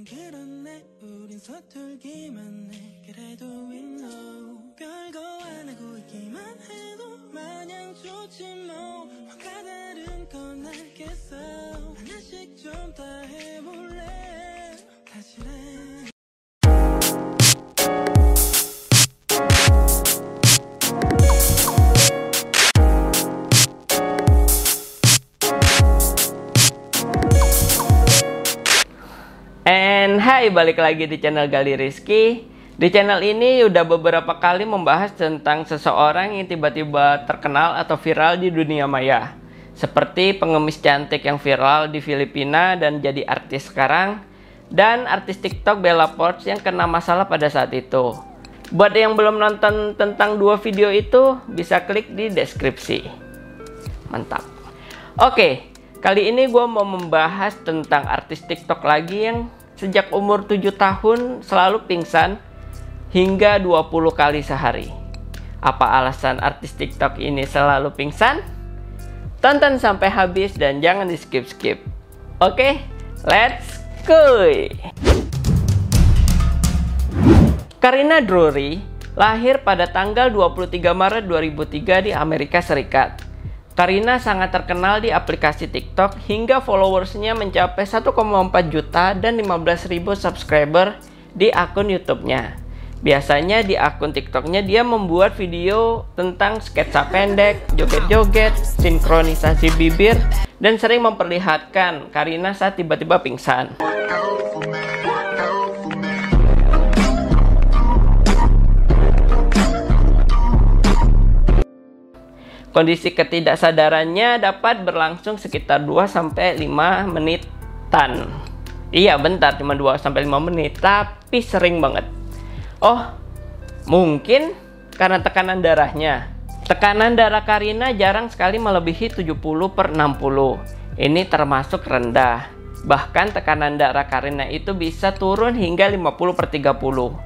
그렇네 우린 서툴기만 해 그래도 we know 별거 안 하고 있기만 해도 마냥 좋지 뭐 뭔가 다른 건 알겠어 하나씩 좀 다 해볼래 다시래. And hai, balik lagi di channel Gali Rizky. Di channel ini udah beberapa kali membahas tentang seseorang yang tiba-tiba terkenal atau viral di dunia maya. Seperti pengemis cantik yang viral di Filipina dan jadi artis sekarang, dan artis TikTok Bella Poarch yang kena masalah pada saat itu. Buat yang belum nonton tentang dua video itu, bisa klik di deskripsi. Mantap. Oke, kali ini gue mau membahas tentang artis TikTok lagi yang sejak umur 7 tahun selalu pingsan hingga 20 kali sehari. Apa alasan artis TikTok ini selalu pingsan? Tonton sampai habis dan jangan di skip-skip. Oke, let's go! Karina Drury lahir pada tanggal 23 Maret 2003 di Amerika Serikat. Karina sangat terkenal di aplikasi TikTok hingga followersnya mencapai 1,4 juta dan 15.000 subscriber di akun YouTube-nya. Biasanya di akun TikTok-nya dia membuat video tentang sketsa pendek, joget-joget, sinkronisasi bibir, dan sering memperlihatkan Karina saat tiba-tiba pingsan. Kondisi ketidaksadarannya dapat berlangsung sekitar 2-5 menitan. Iya bentar, cuma 2-5 menit, tapi sering banget. Oh, mungkin karena tekanan darahnya. Tekanan darah Karina jarang sekali melebihi 70/60. Ini termasuk rendah. Bahkan tekanan darah Karina itu bisa turun hingga 50/30.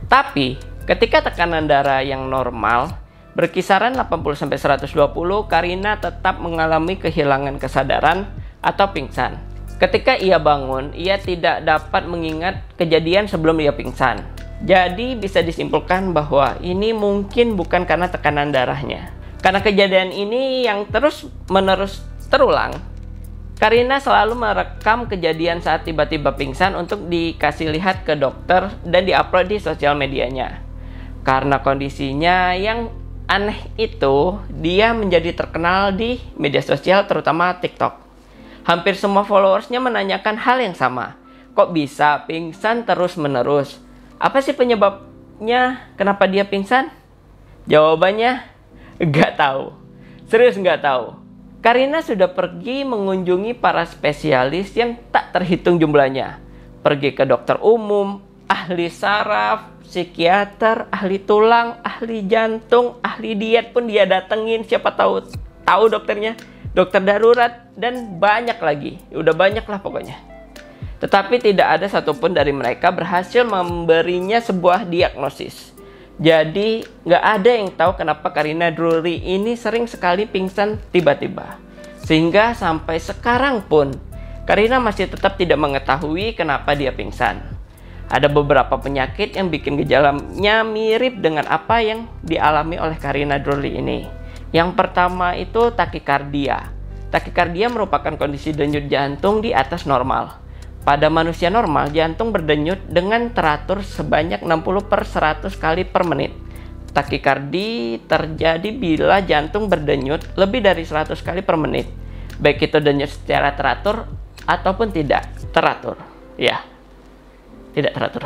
Tapi, ketika tekanan darah yang normal berkisaran 80-120, Karina tetap mengalami kehilangan kesadaran atau pingsan. Ketika ia bangun, ia tidak dapat mengingat kejadian sebelum ia pingsan. Jadi bisa disimpulkan bahwa ini mungkin bukan karena tekanan darahnya. Karena kejadian ini yang terus-menerus terulang, Karina selalu merekam kejadian saat tiba-tiba pingsan untuk dikasih lihat ke dokter dan diupload di sosial medianya. Karena kondisinya yang aneh itu, dia menjadi terkenal di media sosial terutama TikTok. Hampir semua followersnya menanyakan hal yang sama. Kok bisa pingsan terus-menerus? Apa sih penyebabnya? Kenapa dia pingsan? Jawabannya, nggak tahu. Serius nggak tahu. Karina sudah pergi mengunjungi para spesialis yang tak terhitung jumlahnya. Pergi ke dokter umum, ahli saraf, psikiater, ahli tulang, ahli jantung, ahli diet pun dia datengin. Siapa tahu dokternya, dokter darurat, dan banyak lagi. Udah banyak lah pokoknya. Tetapi tidak ada satupun dari mereka berhasil memberinya sebuah diagnosis. Jadi nggak ada yang tahu kenapa Karina Drury ini sering sekali pingsan tiba-tiba. Sehingga sampai sekarang pun Karina masih tetap tidak mengetahui kenapa dia pingsan. Ada beberapa penyakit yang bikin gejalanya mirip dengan apa yang dialami oleh Karina Drury ini. Yang pertama itu takikardia. Takikardia merupakan kondisi denyut jantung di atas normal. Pada manusia normal, jantung berdenyut dengan teratur sebanyak 60/100 kali per menit. Takikardi terjadi bila jantung berdenyut lebih dari 100 kali per menit. Baik itu denyut secara teratur ataupun tidak teratur. Ya. Tidak teratur.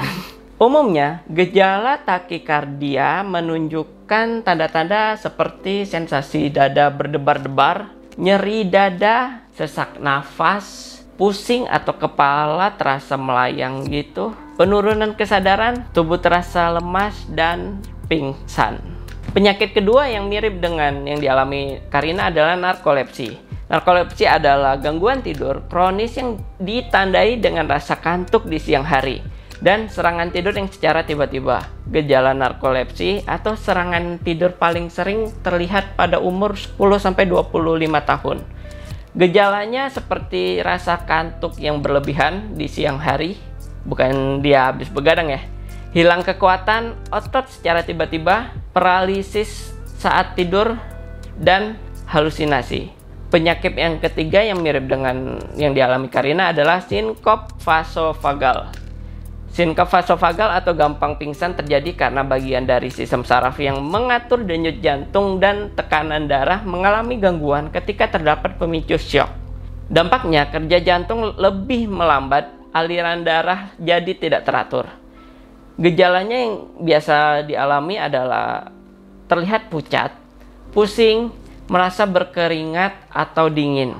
Umumnya, gejala takikardia menunjukkan tanda-tanda seperti sensasi dada berdebar-debar, nyeri dada, sesak nafas, pusing atau kepala terasa melayang gitu, penurunan kesadaran, tubuh terasa lemas, dan pingsan. Penyakit kedua yang mirip dengan yang dialami Karina adalah narkolepsi. Narkolepsi adalah gangguan tidur kronis yang ditandai dengan rasa kantuk di siang hari dan serangan tidur yang secara tiba-tiba. Gejala narkolepsi atau serangan tidur paling sering terlihat pada umur 10-25 tahun. Gejalanya seperti rasa kantuk yang berlebihan di siang hari, bukan dia habis begadang ya. Hilang kekuatan otot secara tiba-tiba, paralisis saat tidur, dan halusinasi. Penyakit yang ketiga yang mirip dengan yang dialami Karina adalah sinkop vasovagal. Sinkop vasovagal atau gampang pingsan terjadi karena bagian dari sistem saraf yang mengatur denyut jantung dan tekanan darah mengalami gangguan ketika terdapat pemicu syok. Dampaknya kerja jantung lebih melambat, aliran darah jadi tidak teratur. Gejalanya yang biasa dialami adalah terlihat pucat, pusing, merasa berkeringat atau dingin,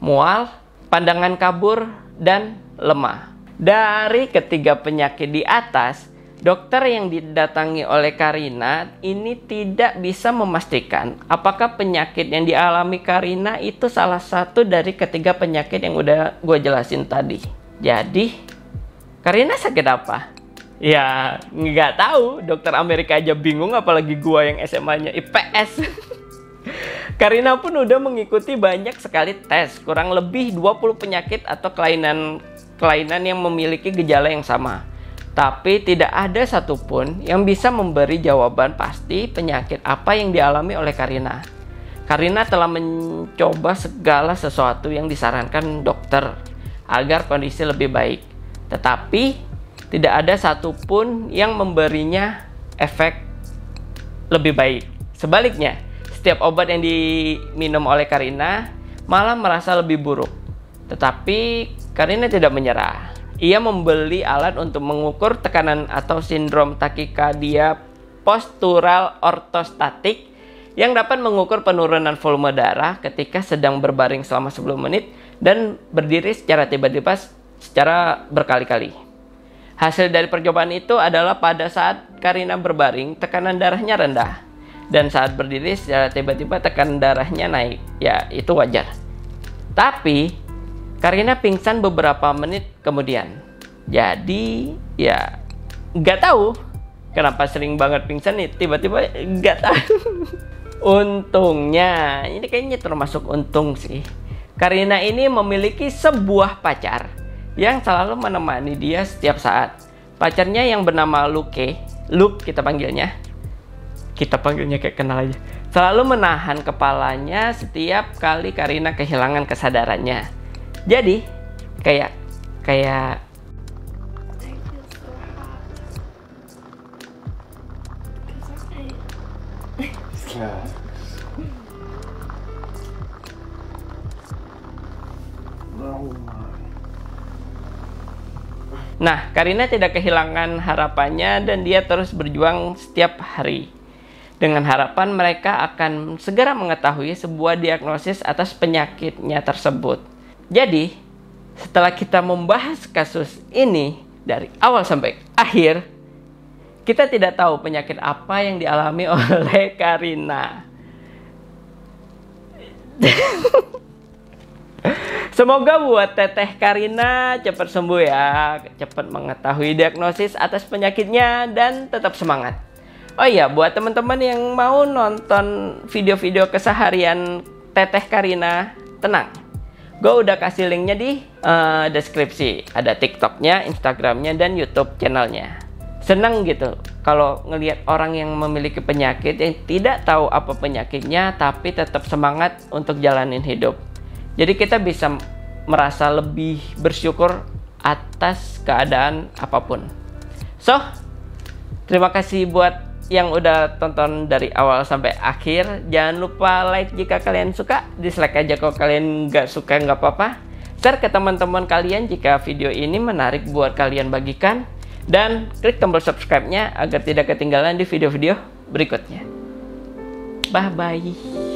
mual, pandangan kabur, dan lemah. Dari ketiga penyakit di atas, dokter yang didatangi oleh Karina ini tidak bisa memastikan apakah penyakit yang dialami Karina itu salah satu dari ketiga penyakit yang udah gue jelasin tadi. Jadi, Karina sakit apa? Ya, nggak tahu. Dokter Amerika aja bingung, apalagi gua yang SMA-nya IPS. Karina pun udah mengikuti banyak sekali tes, kurang lebih 20 penyakit atau kelainan yang memiliki gejala yang sama. Tapi tidak ada satupun yang bisa memberi jawaban pasti penyakit apa yang dialami oleh Karina. Karina telah mencoba segala sesuatu yang disarankan dokter agar kondisi lebih baik. Tetapi tidak ada satupun yang memberinya efek lebih baik. Sebaliknya, setiap obat yang diminum oleh Karina malah merasa lebih buruk. Tetapi Karina tidak menyerah. Ia membeli alat untuk mengukur tekanan atau sindrom takikardia postural ortostatik yang dapat mengukur penurunan volume darah ketika sedang berbaring selama 10 menit dan berdiri secara tiba-tiba secara berkali-kali. Hasil dari percobaan itu adalah pada saat Karina berbaring, tekanan darahnya rendah. Dan saat berdiri secara tiba-tiba tekanan darahnya naik. Ya, itu wajar. Tapi, Karina pingsan beberapa menit kemudian. Jadi, ya nggak tahu kenapa sering banget pingsan nih. Tiba-tiba nggak tahu. Untungnya, ini kayaknya termasuk untung sih. Karina ini memiliki sebuah pacar yang selalu menemani dia setiap saat. Pacarnya yang bernama Luke kita panggilnya kayak kenal aja, selalu menahan kepalanya setiap kali Karina kehilangan kesadarannya. Jadi kayak Nah, Karina tidak kehilangan harapannya dan dia terus berjuang setiap hari. Dengan harapan mereka akan segera mengetahui sebuah diagnosis atas penyakitnya tersebut. Jadi, setelah kita membahas kasus ini dari awal sampai akhir, kita tidak tahu penyakit apa yang dialami oleh Karina. Semoga buat Teteh Karina cepat sembuh ya, cepat mengetahui diagnosis atas penyakitnya dan tetap semangat. Oh iya, buat teman-teman yang mau nonton video-video keseharian Teteh Karina, tenang. Gue udah kasih linknya di deskripsi. Ada TikToknya, Instagramnya, dan YouTube channelnya. Senang gitu kalau ngelihat orang yang memiliki penyakit yang tidak tahu apa penyakitnya tapi tetap semangat untuk jalanin hidup. Jadi kita bisa merasa lebih bersyukur atas keadaan apapun. So, terima kasih buat yang udah tonton dari awal sampai akhir. Jangan lupa like jika kalian suka, dislike aja kalau kalian nggak suka, nggak apa-apa. Share ke teman-teman kalian jika video ini menarik buat kalian bagikan. Dan klik tombol subscribe-nya agar tidak ketinggalan di video-video berikutnya. Bye-bye.